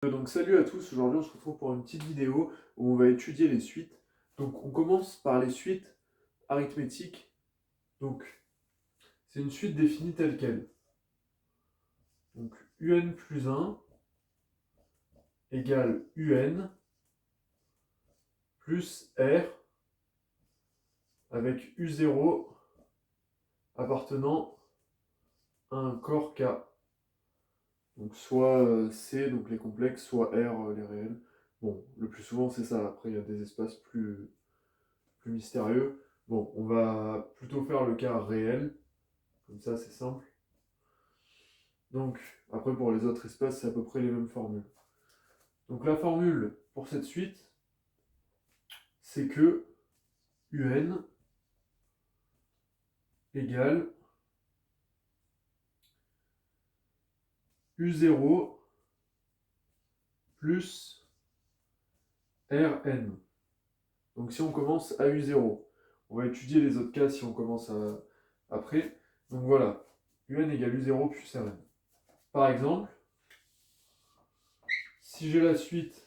Donc salut à tous, aujourd'hui on se retrouve pour une petite vidéo où on va étudier les suites. Donc on commence par les suites arithmétiques. Donc c'est une suite définie telle quelle. Donc un plus 1 égale un plus r avec u0 appartenant à un corps K. Donc soit C, donc les complexes, soit R, les réels. Bon, le plus souvent c'est ça, après il y a des espaces plus mystérieux. Bon, on va plutôt faire le cas réel, comme ça c'est simple. Donc, après pour les autres espaces, c'est à peu près les mêmes formules. Donc la formule pour cette suite, c'est que un égale u0 plus rn. Donc si on commence à u0, on va étudier les autres cas si on commence après. Donc voilà, un égale u0 plus rn. Par exemple, si j'ai la suite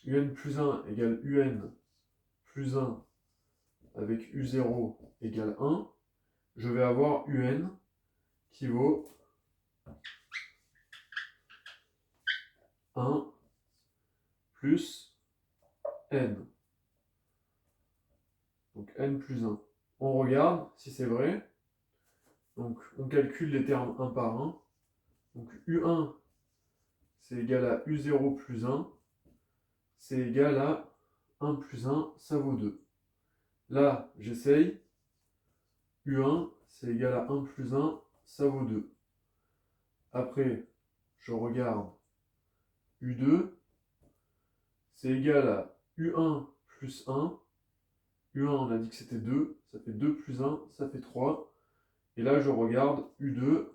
un plus 1 égale un plus 1 avec u0 égale 1, je vais avoir un qui vaut 1 plus n. Donc n plus 1. On regarde si c'est vrai. Donc on calcule les termes un par un. Donc u1, c'est égal à u0 plus 1. C'est égal à 1 plus 1, ça vaut 2. Là, j'essaye. u1, c'est égal à 1 plus 1, ça vaut 2. Après, je regarde u2, c'est égal à u1 plus 1. u1, on a dit que c'était 2, ça fait 2 plus 1, ça fait 3. Et là, je regarde u2,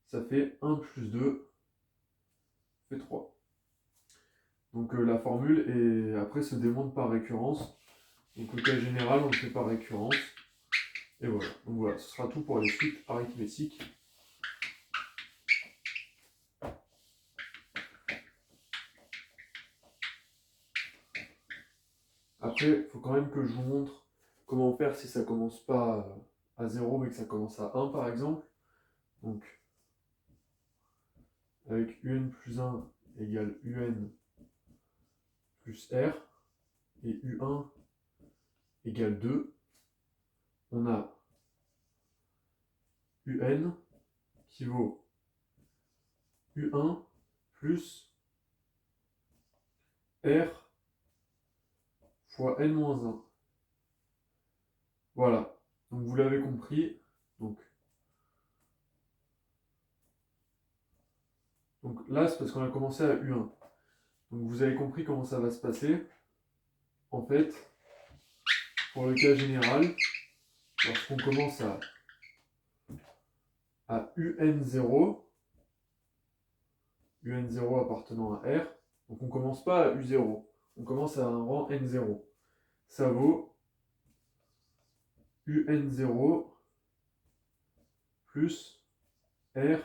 ça fait 1 plus 2, ça fait 3. Donc la formule est, après se démontre par récurrence. Donc le cas général, on le fait par récurrence. Et voilà. Donc voilà, ce sera tout pour les suites arithmétiques. Après, il faut quand même que je vous montre comment faire si ça commence pas à 0 mais que ça commence à 1 par exemple. Donc avec un plus 1 égale un plus r et u1 égale 2, on a un qui vaut u1 plus r fois n-1. Voilà, donc vous l'avez compris. Donc là, c'est parce qu'on a commencé à u1. Donc vous avez compris comment ça va se passer. En fait, pour le cas général, lorsqu'on commence à un0 appartenant à R, donc on ne commence pas à u0, on commence à un rang n0. Ça vaut un0 plus R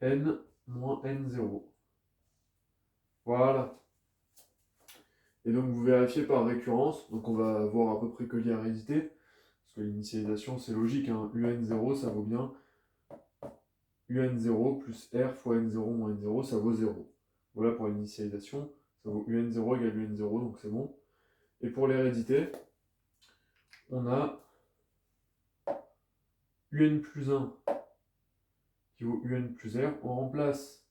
n moins n0. Voilà. Et donc vous vérifiez par récurrence, donc on va voir à peu près que l'hérédité, parce que l'initialisation c'est logique, hein. un0 ça vaut bien un0 plus r fois n0 moins n0, ça vaut 0. Voilà pour l'initialisation, ça vaut un0 égale un0, donc c'est bon. Et pour l'hérédité, on a un plus 1 qui vaut un plus r, on remplace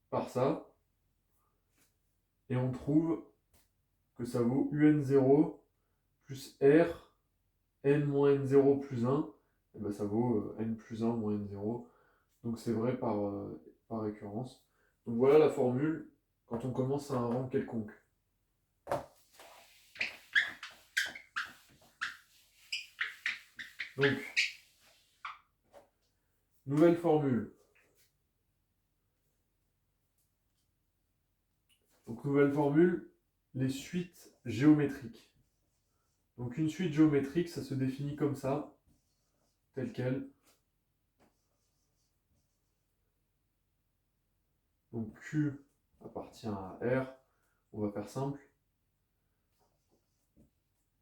par ça, et on trouve que ça vaut un0 plus r n moins n0 plus 1, et ben ça vaut n plus 1 moins n0, donc c'est vrai par récurrence. Donc voilà la formule quand on commence à un rang quelconque. Donc, nouvelle formule. Donc nouvelle formule, les suites géométriques. Donc une suite géométrique, ça se définit comme ça, telle quelle. Donc Q appartient à R, on va faire simple.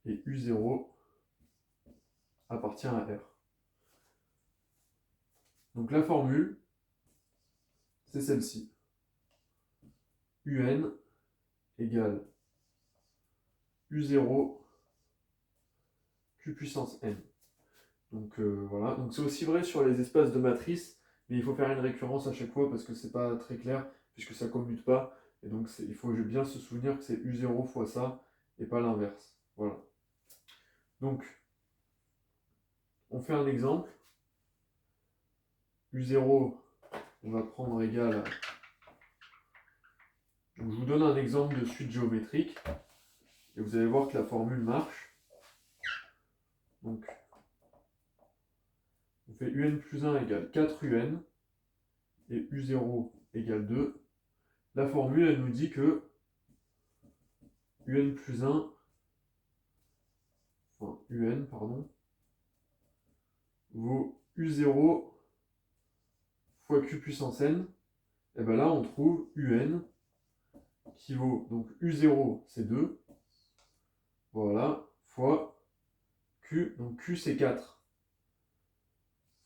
Et U0 appartient à R. Donc la formule, c'est celle-ci. UN égale U0 Q puissance N. Donc voilà, donc c'est aussi vrai sur les espaces de matrice, mais il faut faire une récurrence à chaque fois parce que c'est pas très clair, puisque ça ne commute pas. Et donc il faut bien se souvenir que c'est U0 fois ça, et pas l'inverse. Voilà. Donc, on fait un exemple. U0, on va prendre égal à... Donc, je vous donne un exemple de suite géométrique, et vous allez voir que la formule marche. Donc, on fait UN plus 1 égale 4UN, et U0 égale 2. La formule, elle nous dit que UN plus 1, enfin UN, pardon, vaut U0 fois Q puissance N. Et bien là, on trouve UN qui vaut, donc U0, c'est 2, voilà, fois Q, donc Q c'est 4,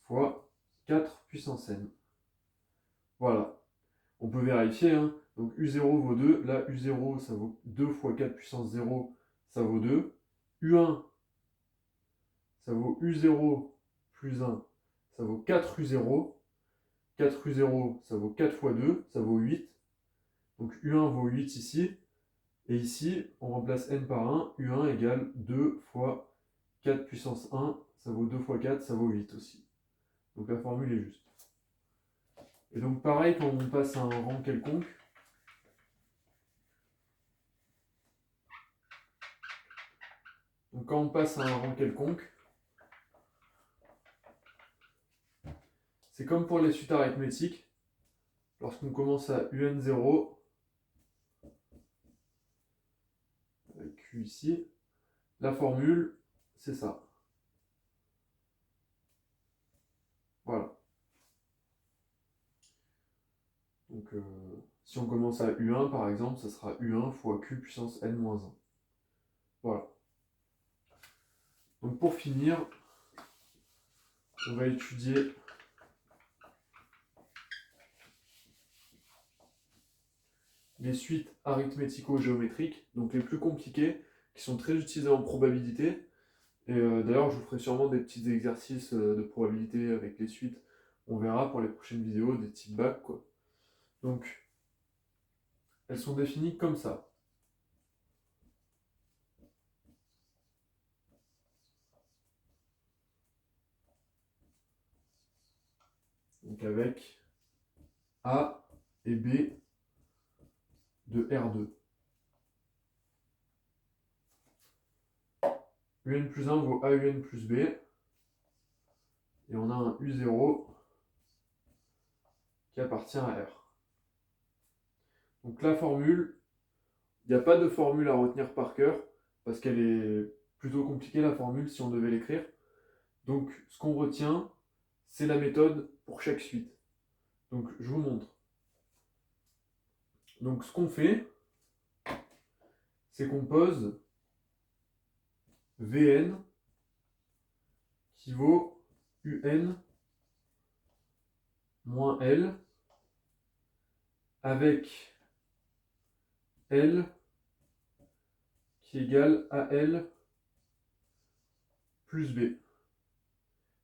fois 4 puissance N. Voilà. On peut vérifier, hein. Donc U0 vaut 2, là U0 ça vaut 2 fois 4 puissance 0, ça vaut 2. U1, ça vaut U0 plus 1, ça vaut 4U0. 4U0, ça vaut 4 fois 2, ça vaut 8. Donc U1 vaut 8 ici. Et ici, on remplace N par 1. U1 égale 2 fois 4 puissance 1, ça vaut 2 fois 4, ça vaut 8 aussi. Donc la formule est juste. Et donc pareil, quand on passe à un rang quelconque, c'est comme pour les suites arithmétiques. Lorsqu'on commence à UN0, avec Q ici, la formule, c'est ça. Voilà. Donc si on commence à U1 par exemple, ça sera U1 fois Q puissance N-1. Voilà. Donc pour finir, on va étudier les suites arithmético-géométriques, donc les plus compliquées, qui sont très utilisées en probabilité. Et d'ailleurs, je vous ferai sûrement des petits exercices de probabilité avec les suites. On verra pour les prochaines vidéos, des types bacs, quoi. Donc, elles sont définies comme ça. Donc avec A et B de R2. UN plus 1 vaut AUN plus B. Et on a un U0 qui appartient à R. Donc la formule, il n'y a pas de formule à retenir par cœur, parce qu'elle est plutôt compliquée la formule si on devait l'écrire. Donc ce qu'on retient, c'est la méthode pour chaque suite. Donc je vous montre. Donc ce qu'on fait, c'est qu'on pose Vn qui vaut Un moins L avec L qui égale AL plus B.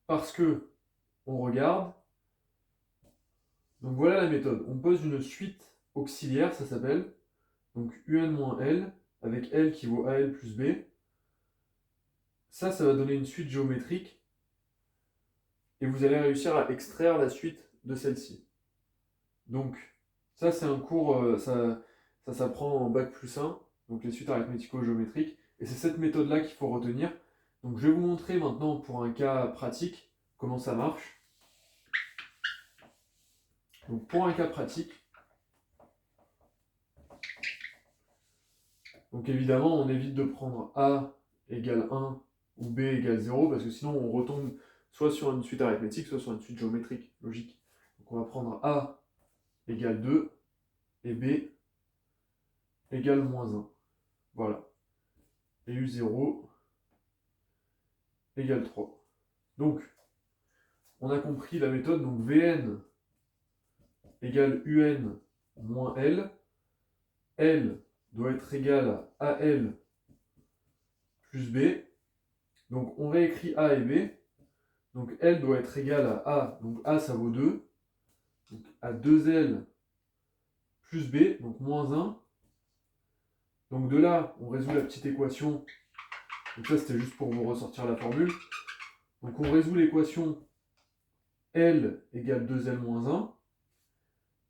Parce que on regarde, donc voilà la méthode. On pose une suite auxiliaire, ça s'appelle, donc UN moins L avec L qui vaut AL plus B. Ça va donner une suite géométrique et vous allez réussir à extraire la suite de celle-ci. Donc, ça c'est un cours, ça s'apprend en bac plus 1, donc les suites arithmético-géométriques, et c'est cette méthode-là qu'il faut retenir. Donc je vais vous montrer maintenant pour un cas pratique comment ça marche. Donc pour un cas pratique, donc évidemment on évite de prendre A égale 1 ou B égale 0, parce que sinon on retombe soit sur une suite arithmétique, soit sur une suite géométrique, logique. Donc on va prendre A égale 2, et B égale moins 1. Voilà. Et U0 égale 3. Donc, on a compris la méthode. Donc, Vn égale Un moins L. L doit être égal à AL plus B. Donc, on réécrit A et B. Donc, L doit être égal à A. Donc, A, ça vaut 2. Donc, à 2L plus B, donc moins 1. Donc, de là, on résout la petite équation. Donc, ça, c'était juste pour vous ressortir la formule. Donc, on résout l'équation L égale 2L moins 1.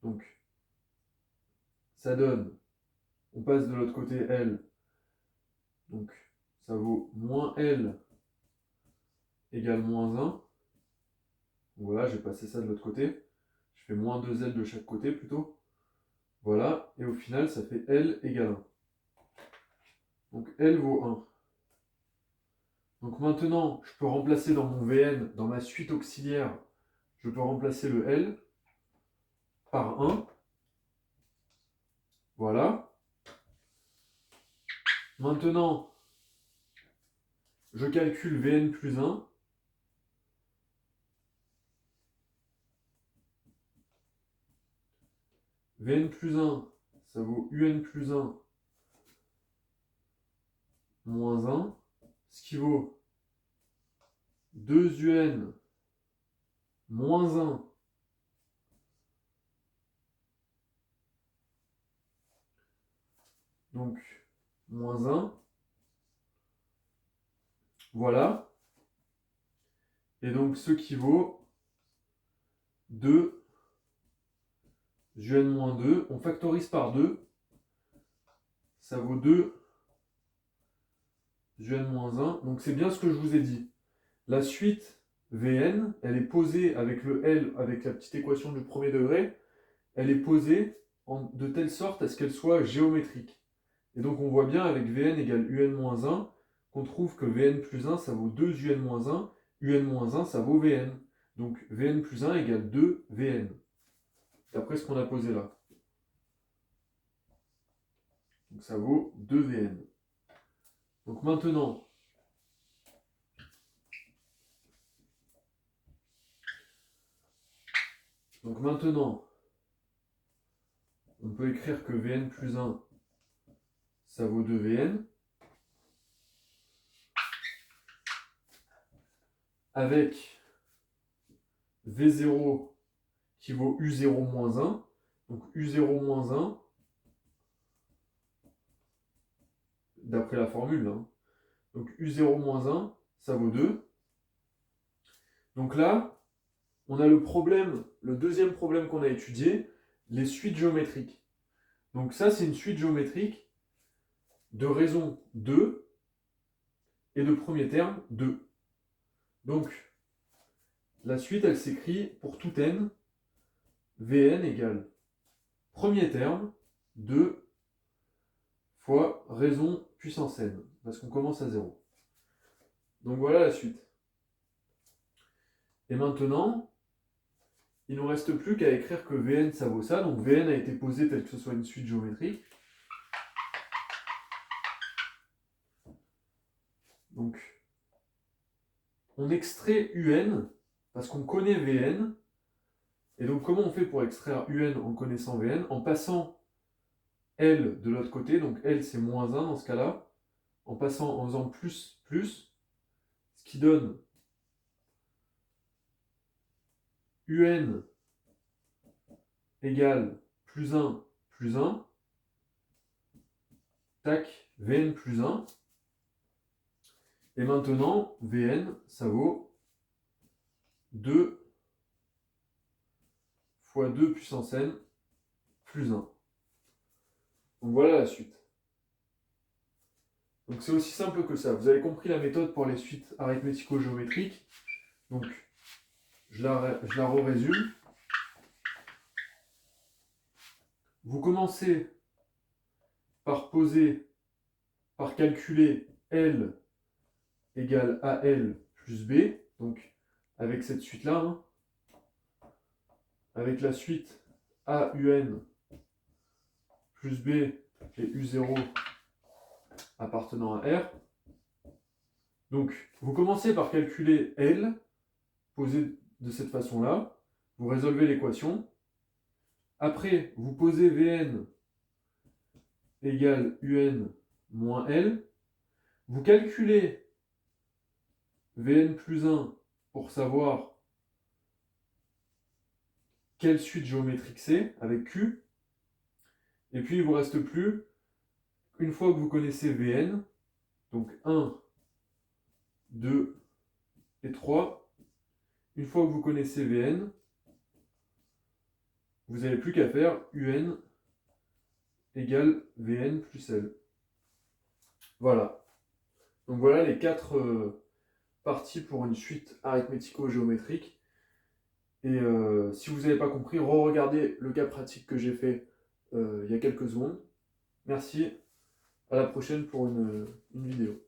Donc, ça donne, on passe de l'autre côté L. Donc, ça vaut moins L égale moins 1. Donc, voilà, j'ai passé ça de l'autre côté. Je fais moins 2L de chaque côté plutôt. Voilà, et au final, ça fait L égale 1. Donc, L vaut 1. Donc maintenant, je peux remplacer dans mon Vn, dans ma suite auxiliaire, je peux remplacer le L par 1. Voilà. Maintenant, je calcule Vn plus 1. Vn plus 1, ça vaut Un plus 1 moins 1, ce qui vaut 2Un moins 1 donc moins 1. Voilà. Et donc ce qui vaut 2 Un moins 2. On factorise par 2. Ça vaut 2 Un moins 1. Donc c'est bien ce que je vous ai dit. La suite Vn, elle est posée avec le L, avec la petite équation du premier degré, elle est posée de telle sorte à ce qu'elle soit géométrique. Et donc on voit bien avec Vn égale Un-1 qu'on trouve que Vn plus 1 ça vaut 2 Un-1, Un-1 ça vaut Vn. Donc Vn plus 1 égale 2 Vn. D'après ce qu'on a posé là. Donc ça vaut 2 Vn. Donc maintenant, on peut écrire que Vn plus 1 ça vaut 2 Vn. Avec V0 qui vaut U0 moins 1. Donc U0 moins 1, d'après la formule. Hein. Donc U0 moins 1, ça vaut 2. Donc là, on a le problème, le deuxième problème qu'on a étudié, les suites géométriques. Donc ça, c'est une suite géométrique de raison 2 et de premier terme 2. Donc, la suite, elle s'écrit pour tout n, Vn égale premier terme 2 fois raison puissance n, parce qu'on commence à 0. Donc voilà la suite. Et maintenant, il ne nous reste plus qu'à écrire que Vn, ça vaut ça. Donc Vn a été posé tel que ce soit une suite géométrique. Donc, on extrait Un, parce qu'on connaît Vn. Et donc, comment on fait pour extraire Un en connaissant Vn? En passant L de l'autre côté. Donc, L, c'est moins 1 dans ce cas-là. En passant, en faisant plus, plus. Ce qui donne Un égale plus 1, plus 1. Tac, Vn plus 1. Et maintenant, Vn, ça vaut 2 fois 2 puissance n plus 1. Donc voilà la suite. Donc c'est aussi simple que ça. Vous avez compris la méthode pour les suites arithmético-géométriques. Donc je la résume. Vous commencez par calculer L égale AL plus B. Donc avec cette suite-là, hein, avec la suite AUN plus B et U0 appartenant à R. Donc, vous commencez par calculer L, posé de cette façon-là. Vous résolvez l'équation. Après, vous posez Vn égale Un moins L. Vous calculez Vn plus 1 pour savoir quelle suite géométrique c'est avec Q. Et puis, il ne vous reste plus, une fois que vous connaissez Vn, donc 1, 2 et 3, une fois que vous connaissez Vn, vous n'avez plus qu'à faire Un égale Vn plus L. Voilà. Donc voilà les 4 parties pour une suite arithmético-géométrique. Et si vous n'avez pas compris, re-regardez le cas pratique que j'ai fait il y a quelques secondes. Merci, à la prochaine pour une vidéo.